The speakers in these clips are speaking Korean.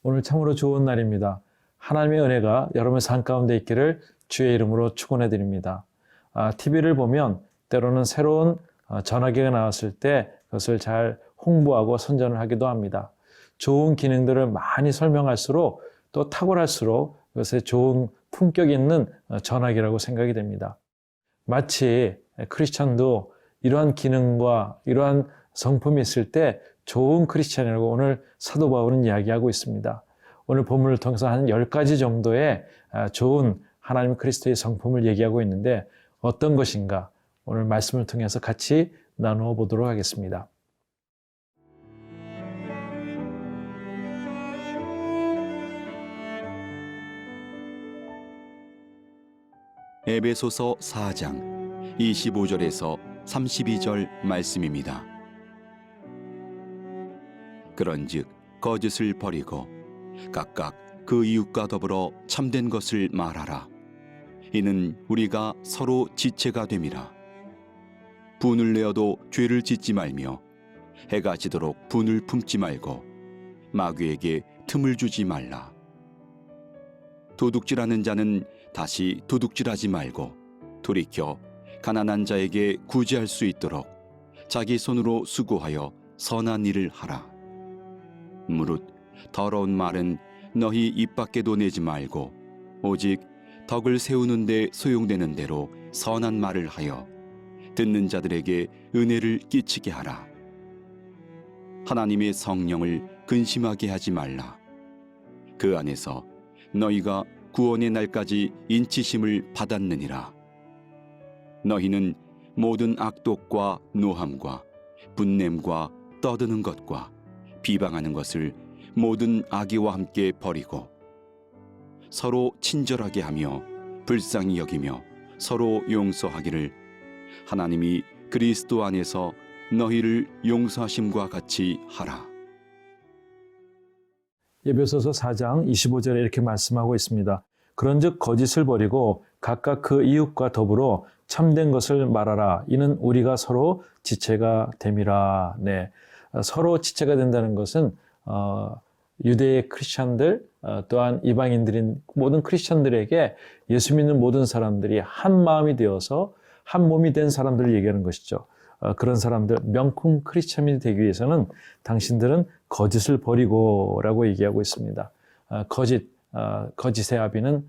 오늘 참으로 좋은 날입니다. 하나님의 은혜가 여러분의 삶 가운데 있기를 주의 이름으로 축원해 드립니다. TV를 보면 때로는 새로운 전화기가 나왔을 때 그것을 잘 홍보하고 선전을 하기도 합니다. 좋은 기능들을 많이 설명할수록 또 탁월할수록 그것에 좋은 품격 있는 전화기라고 생각이 됩니다. 마치 크리스찬도 이러한 기능과 이러한 성품이 있을 때 좋은 크리스찬이라고 오늘 사도 바울은 이야기하고 있습니다. 오늘 본문을 통해서 한 10가지 정도의 좋은 하나님 그리스도의 성품을 얘기하고 있는데 어떤 것인가 오늘 말씀을 통해서 같이 나누어 보도록 하겠습니다. 에베소서 4장 25절에서 32절 말씀입니다. 그런즉 거짓을 버리고 각각 그 이웃과 더불어 참된 것을 말하라. 이는 우리가 서로 지체가 됨이라. 분을 내어도 죄를 짓지 말며 해가 지도록 분을 품지 말고 마귀에게 틈을 주지 말라. 도둑질하는 자는 다시 도둑질하지 말고 돌이켜 가난한 자에게 구제할 수 있도록 자기 손으로 수고하여 선한 일을 하라. 무릇 더러운 말은 너희 입 밖에도 내지 말고 오직 덕을 세우는 데 소용되는 대로 선한 말을 하여 듣는 자들에게 은혜를 끼치게 하라. 하나님의 성령을 근심하게 하지 말라. 그 안에서 너희가 구원의 날까지 인치심을 받았느니라. 너희는 모든 악독과 노함과 분냄과 떠드는 것과 비방하는 것을 모든 악의와 함께 버리고 서로 친절하게 하며 불쌍히 여기며 서로 용서하기를 하나님이 그리스도 안에서 너희를 용서하심과 같이 하라. 에베소서 4장 25절에 이렇게 말씀하고 있습니다. 그런즉 거짓을 버리고 각각 그 이웃과 더불어 참된 것을 말하라. 이는 우리가 서로 지체가 됨이라. 네, 서로 지체가 된다는 것은 유대의 크리스천들 또한 이방인들인 모든 크리스천들에게 예수 믿는 모든 사람들이 한 마음이 되어서 한 몸이 된 사람들을 얘기하는 것이죠. 그런 사람들, 명품 크리스천이 되기 위해서는 당신들은 거짓을 버리고 라고 얘기하고 있습니다. 거짓의 아비는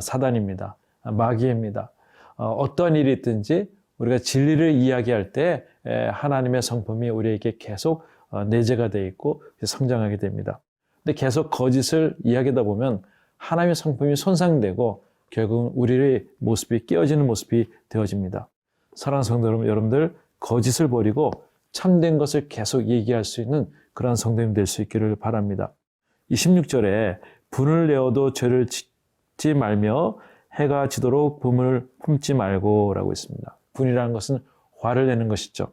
사단입니다. 마귀입니다. 어떠한 일이 있든지 우리가 진리를 이야기할 때 하나님의 성품이 우리에게 계속 내재가 되어 있고 성장하게 됩니다. 근데 계속 거짓을 이야기하다 보면 하나님의 성품이 손상되고 결국은 우리의 모습이 깨어지는 모습이 되어집니다. 사랑하는 성도 여러분들, 거짓을 버리고 참된 것을 계속 얘기할 수 있는 그런 성도님 될 수 있기를 바랍니다. 26절에 분을 내어도 죄를 짓지 말며 해가 지도록 분을 품지 말고 라고 있습니다. 분이라는 것은 화를 내는 것이죠.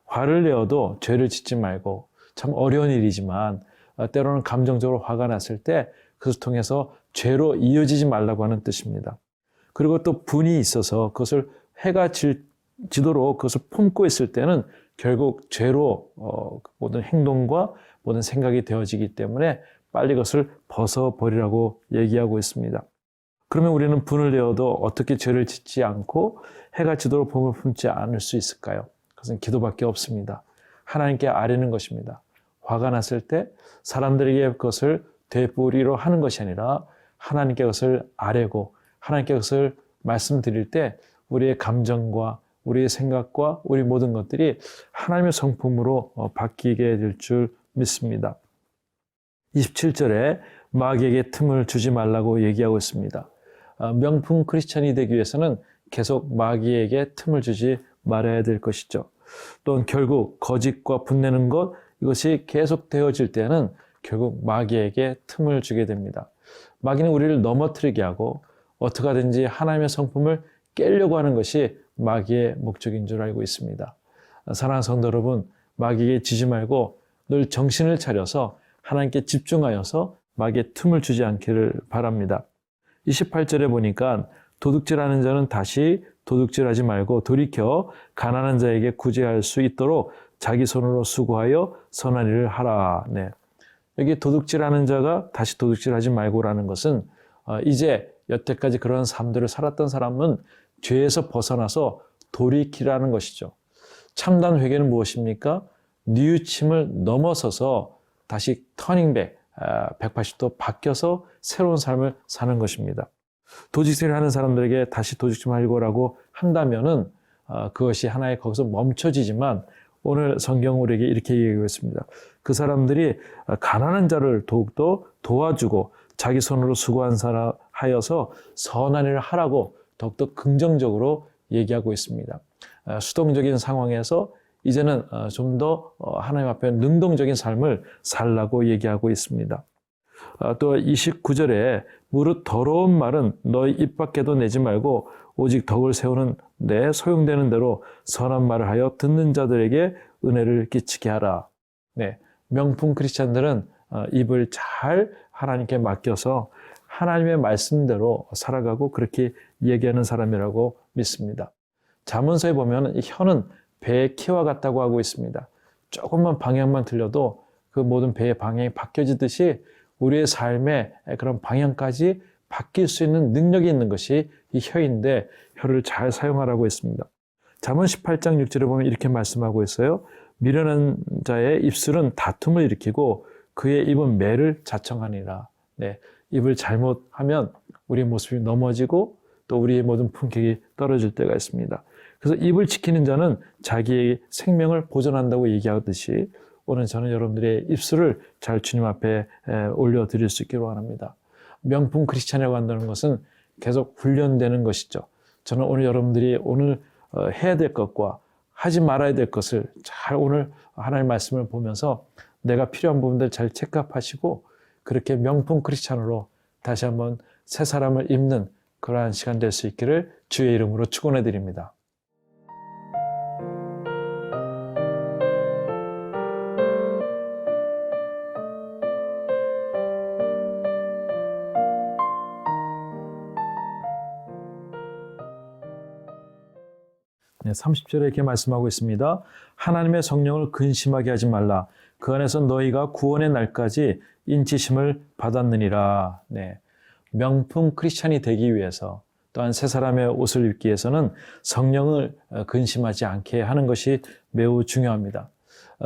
화를 내어도 죄를 짓지 말고, 참 어려운 일이지만 때로는 감정적으로 화가 났을 때 그것을 통해서 죄로 이어지지 말라고 하는 뜻입니다. 그리고 또 분이 있어서 그것을 해가 지도록 그것을 품고 있을 때는 결국 죄로 모든 행동과 모든 생각이 되어지기 때문에 빨리 그것을 벗어버리라고 얘기하고 있습니다. 그러면 우리는 분을 내어도 어떻게 죄를 짓지 않고 해가 지도록 분을 품지 않을 수 있을까요? 그것은 기도밖에 없습니다. 하나님께 아뢰는 것입니다. 화가 났을 때 사람들에게 그것을 되풀이로 하는 것이 아니라 하나님께 그것을 아뢰고 하나님께 그것을 말씀드릴 때 우리의 감정과 우리의 생각과 우리 모든 것들이 하나님의 성품으로 바뀌게 될 줄 믿습니다. 27절에 마귀에게 틈을 주지 말라고 얘기하고 있습니다. 명품 크리스천이 되기 위해서는 계속 마귀에게 틈을 주지 말아야 될 것이죠. 또는 결국 거짓과 분내는 것, 이것이 계속 되어질 때는 결국 마귀에게 틈을 주게 됩니다. 마귀는 우리를 넘어뜨리게 하고 어떻게 하든지 하나님의 성품을 깨려고 하는 것이 마귀의 목적인 줄 알고 있습니다. 사랑하는 성도 여러분, 마귀에게 지지 말고 늘 정신을 차려서 하나님께 집중하여서 마귀의 틈을 주지 않기를 바랍니다. 28절에 보니까 도둑질하는 자는 다시 도둑질하지 말고 돌이켜 가난한 자에게 구제할 수 있도록 자기 손으로 수고하여 선한 일을 하라. 네. 여기 도둑질하는 자가 다시 도둑질하지 말고라는 것은 이제 여태까지 그런 삶들을 살았던 사람은 죄에서 벗어나서 돌이키라는 것이죠. 참된 회개는 무엇입니까? 뉘우침을 넘어서서 다시 터닝백, 180도 바뀌어서 새로운 삶을 사는 것입니다. 도둑질을 하는 사람들에게 다시 도둑질 말고라고 한다면은 그것이 하나의 거기서 멈춰지지만 오늘 성경 우리에게 이렇게 얘기하고 있습니다. 그 사람들이 가난한 자를 더욱더 도와주고 자기 손으로 수고한 사람 하여서 선한 일을 하라고 더욱더 긍정적으로 얘기하고 있습니다. 수동적인 상황에서 이제는 좀 더 하나님 앞에 능동적인 삶을 살라고 얘기하고 있습니다. 또 29절에 무릇 더러운 말은 너희 입 밖에도 내지 말고 오직 덕을 세우는 내 소용되는 대로 선한 말을 하여 듣는 자들에게 은혜를 끼치게 하라. 네, 명품 크리스찬들은 입을 잘 하나님께 맡겨서 하나님의 말씀대로 살아가고 그렇게 얘기하는 사람이라고 믿습니다. 잠언서에 보면 이 혀는 배의 키와 같다고 하고 있습니다. 조금만 방향만 틀려도 그 모든 배의 방향이 바뀌어지듯이 우리의 삶의 그런 방향까지 바뀔 수 있는 능력이 있는 것이 이 혀인데 혀를 잘 사용하라고 했습니다. 잠언 18장 6절에 보면 이렇게 말씀하고 있어요. 미련한 자의 입술은 다툼을 일으키고 그의 입은 매를 자청하니라. 네, 입을 잘못하면 우리의 모습이 넘어지고 또 우리의 모든 품격이 떨어질 때가 있습니다. 그래서 입을 지키는 자는 자기의 생명을 보존한다고 얘기하듯이 오늘 저는 여러분들의 입술을 잘 주님 앞에 올려드릴 수 있기를 원합니다. 명품 크리스찬이라고 한다는 것은 계속 훈련되는 것이죠. 저는 오늘 여러분들이 오늘 해야 될 것과 하지 말아야 될 것을 잘 오늘 하나님의 말씀을 보면서 내가 필요한 부분들 잘 체크업하시고 그렇게 명품 크리스찬으로 다시 한번 새 사람을 입는 그러한 시간 될 수 있기를 주의 이름으로 축원해 드립니다. 네, 30절에 이렇게 말씀하고 있습니다. 하나님의 성령을 근심하게 하지 말라. 그 안에서 너희가 구원의 날까지 인치심을 받았느니라. 네, 명품 크리스찬이 되기 위해서 또한 새 사람의 옷을 입기 위해서는 성령을 근심하지 않게 하는 것이 매우 중요합니다.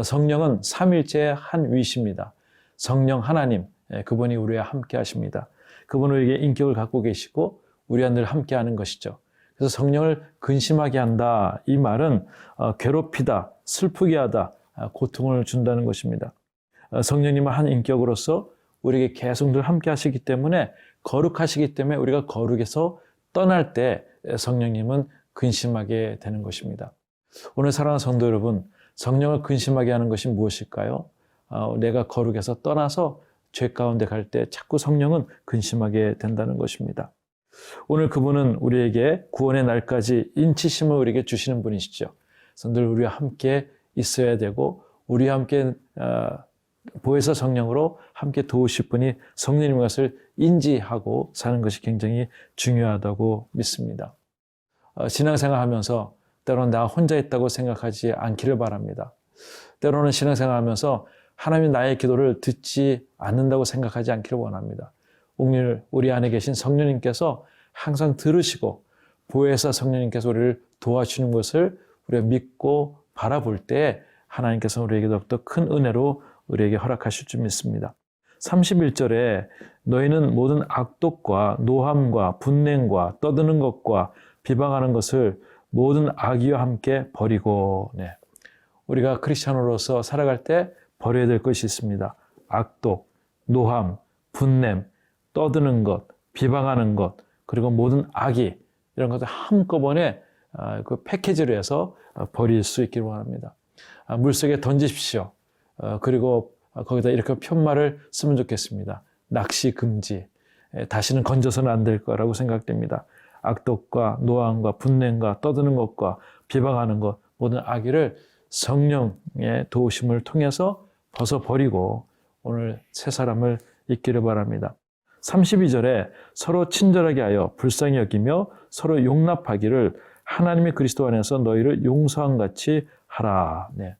성령은 삼일체의 한 위시입니다. 성령 하나님, 그분이 우리와 함께 하십니다. 그분은 우리에게 인격을 갖고 계시고 우리와 늘 함께 하는 것이죠. 그래서 성령을 근심하게 한다. 이 말은 괴롭히다, 슬프게 하다, 고통을 준다는 것입니다. 성령님은 한 인격으로서 우리에게 계속 늘 함께 하시기 때문에 거룩하시기 때문에 우리가 거룩에서 떠날 때 성령님은 근심하게 되는 것입니다. 오늘 사랑하는 성도 여러분, 성령을 근심하게 하는 것이 무엇일까요? 내가 거룩에서 떠나서 죄 가운데 갈 때 자꾸 성령은 근심하게 된다는 것입니다. 오늘 그분은 우리에게 구원의 날까지 인치심을 우리에게 주시는 분이시죠. 그래서 늘 우리와 함께 있어야 되고 우리와 함께 보혜사 성령으로 함께 도우실 분이 성령님 것을 인지하고 사는 것이 굉장히 중요하다고 믿습니다. 신앙생활 하면서 때로는 나 혼자 있다고 생각하지 않기를 바랍니다. 때로는 신앙생활 하면서 하나님이 나의 기도를 듣지 않는다고 생각하지 않기를 원합니다. 오늘 우리 안에 계신 성령님께서 항상 들으시고 보혜사 성령님께서 우리를 도와주는 것을 우리가 믿고 바라볼 때 하나님께서 우리에게 더욱더 큰 은혜로 우리에게 허락하실 줄 믿습니다. 31절에 너희는 모든 악독과 노함과 분냉과 떠드는 것과 비방하는 것을 모든 악의와 함께 버리고. 네. 우리가 크리스찬으로서 살아갈 때 버려야 될 것이 있습니다. 악독, 노함, 분냄, 떠드는 것, 비방하는 것, 그리고 모든 악의, 이런 것들 한꺼번에 그 패키지로 해서 버릴 수 있기를 원합니다. 물속에 던지십시오. 그리고 거기다 이렇게 편말을 쓰면 좋겠습니다. 낚시 금지. 다시는 건져서는 안 될 거라고 생각됩니다. 악독과 노함과 분냄과 떠드는 것과 비방하는 것, 모든 악의를 성령의 도우심을 통해서 벗어버리고 오늘 새 사람을 잊기를 바랍니다. 32절에 서로 친절하게 하여 불쌍히 여기며 서로 용납하기를 하나님의 그리스도 안에서 너희를 용서한 같이 하라. 네.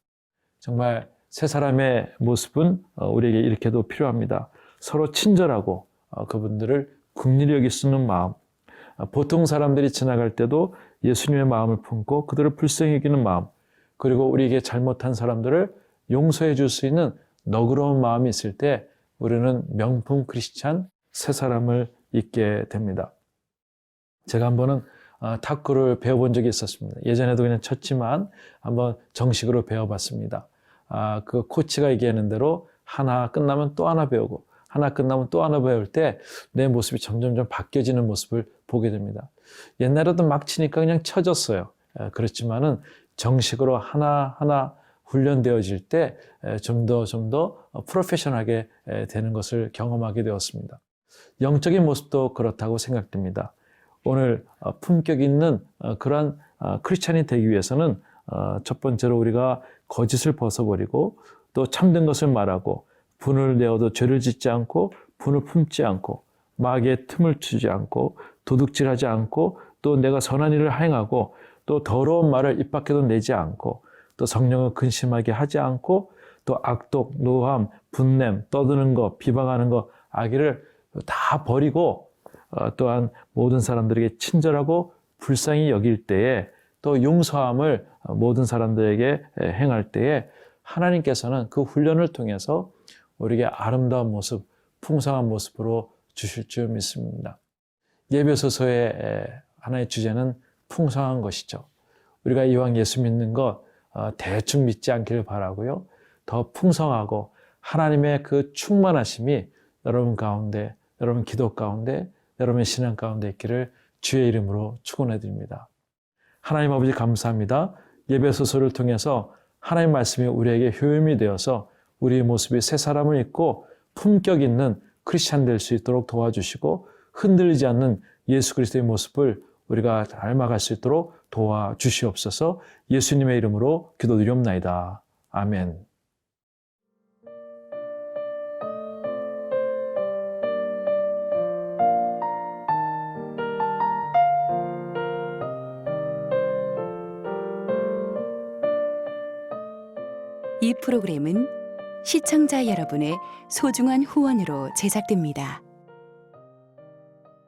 정말 새 사람의 모습은 우리에게 이렇게도 필요합니다. 서로 친절하고 그분들을 긍휼히 여길 수 있는 마음, 보통 사람들이 지나갈 때도 예수님의 마음을 품고 그들을 불쌍히 여기는 마음, 그리고 우리에게 잘못한 사람들을 용서해 줄 수 있는 너그러운 마음이 있을 때 우리는 명품 크리스찬 새 사람을 잊게 됩니다. 제가 한 번은 탁구를 배워본 적이 있었습니다. 예전에도 그냥 쳤지만 한번 정식으로 배워봤습니다. 그 코치가 얘기하는 대로 하나 끝나면 또 하나 배우고 하나 끝나면 또 하나 배울 때 내 모습이 점점점 바뀌어지는 모습을 보게 됩니다. 옛날에도 막 치니까 그냥 쳐졌어요. 그렇지만은 정식으로 하나하나 훈련되어질 때 좀 더 프로페셔널하게 되는 것을 경험하게 되었습니다. 영적인 모습도 그렇다고 생각됩니다. 오늘 품격 있는 그러한 크리스찬이 되기 위해서는 첫 번째로 우리가 거짓을 벗어버리고 또 참된 것을 말하고 분을 내어도 죄를 짓지 않고 분을 품지 않고 마귀의 틈을 주지 않고 도둑질하지 않고 또 내가 선한 일을 행하고 또 더러운 말을 입 밖에도 내지 않고 또 성령을 근심하게 하지 않고 또 악독, 노함, 분냄, 떠드는 것, 비방하는 것, 악의를 다 버리고 또한 모든 사람들에게 친절하고 불쌍히 여길 때에 또 용서함을 모든 사람들에게 행할 때에 하나님께서는 그 훈련을 통해서 우리에게 아름다운 모습, 풍성한 모습으로 주실 줄 믿습니다. 예배소서의 하나의 주제는 풍성한 것이죠. 우리가 이왕 예수 믿는 것 대충 믿지 않기를 바라고요. 더 풍성하고 하나님의 그 충만하심이 여러분 가운데, 여러분 기도 가운데, 여러분의 신앙 가운데 있기를 주의 이름으로 축원해 드립니다. 하나님 아버지 감사합니다. 예배소서를 통해서 하나님 말씀이 우리에게 효험이 되어서 우리의 모습이 새 사람을 입고 품격 있는 크리스찬 될 수 있도록 도와주시고 흔들리지 않는 예수 그리스도의 모습을 우리가 닮아갈 수 있도록 도와주시옵소서. 예수님의 이름으로 기도드리옵나이다. 아멘. 이 프로그램은 시청자 여러분의 소중한 후원으로 제작됩니다.